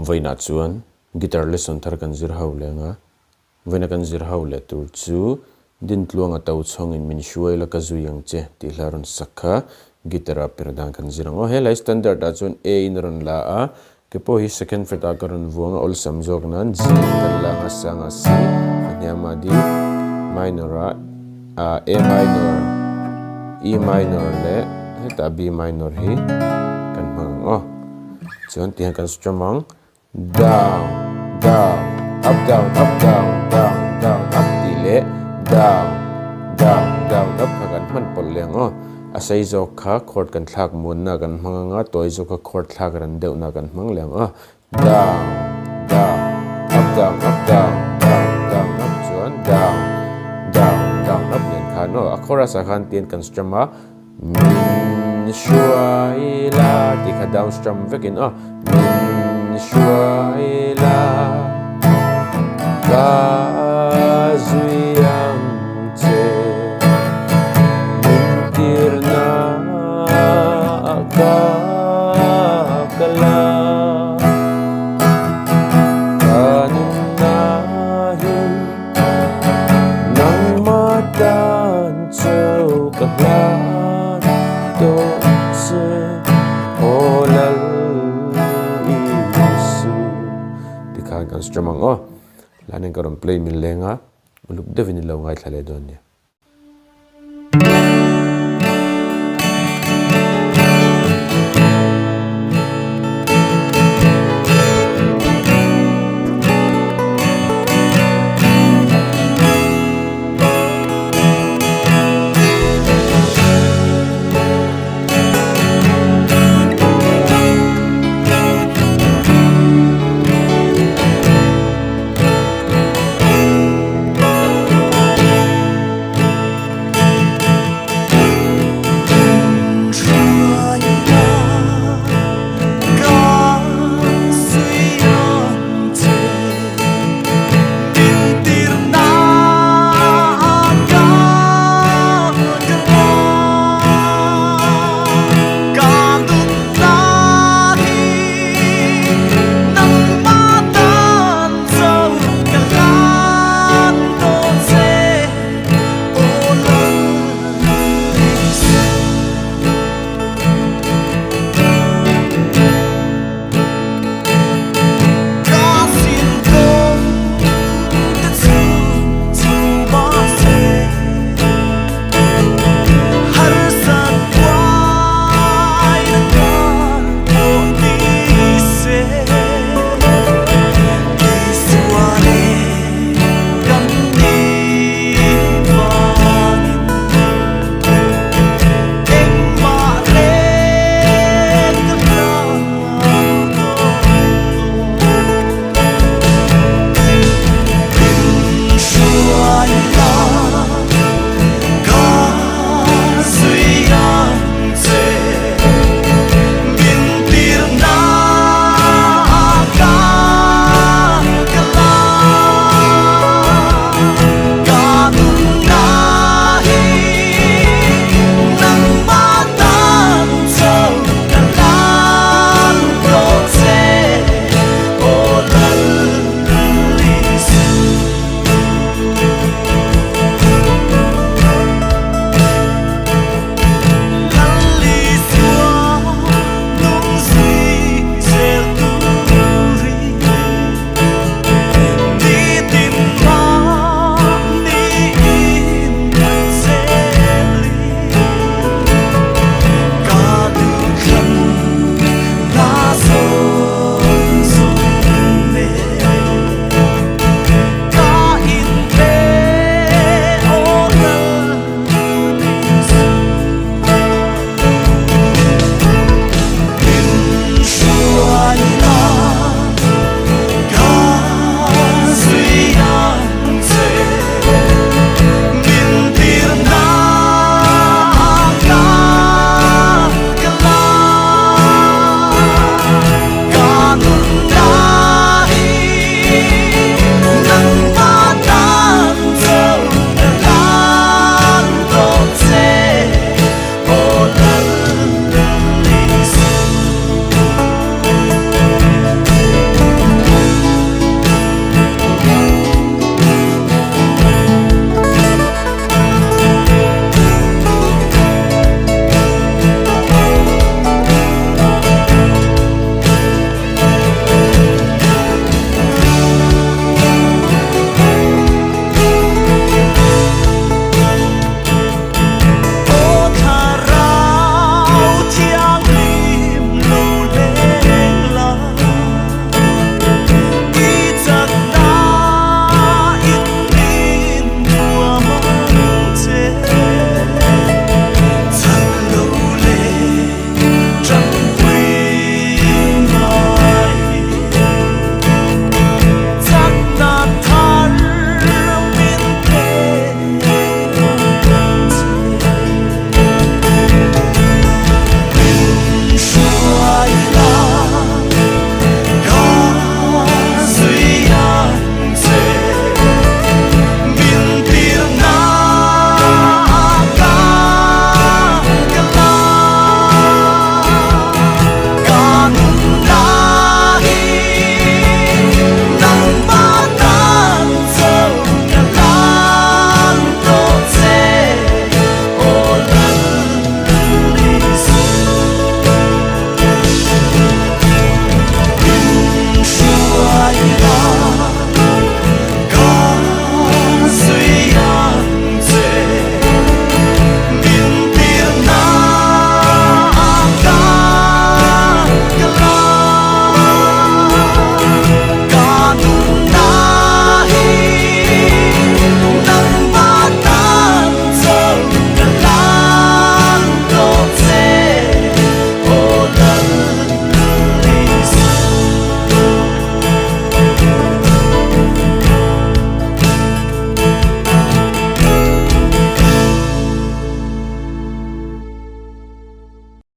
voina chuan guitar lesson thar kan zir ho lenga voina kan zir ho le tur chu Dintluanga Tochhawng in min hruai la ka zuyang che ti hlarun sakha gitara Perhdan kan zirang helai standard a chuan A in ron la a ke po hi second fret a karon vuanga ol samjok nan G kan la nga sanga C anyama di minor a minor E minor le heta B minor hi kan mang chuan ti kan strum down down up down up down down down up ti le down down down up kan man pol leng asai zo kha chord kan thlak mun na kan manga toy zo kha chord thlak ran deuh na kan mang leng down down up down up down down down up chuan down down down up nen kha no a chorus a khan tien kan strum min hruai la ti kha down strum vekin min hruai la ka zuyang che min tirna ka kala kanun nahin nang matan chau kahlan to se olal isu dikhan kan strum lanin karon play min lenga uluk devin lo ngai thlale don ne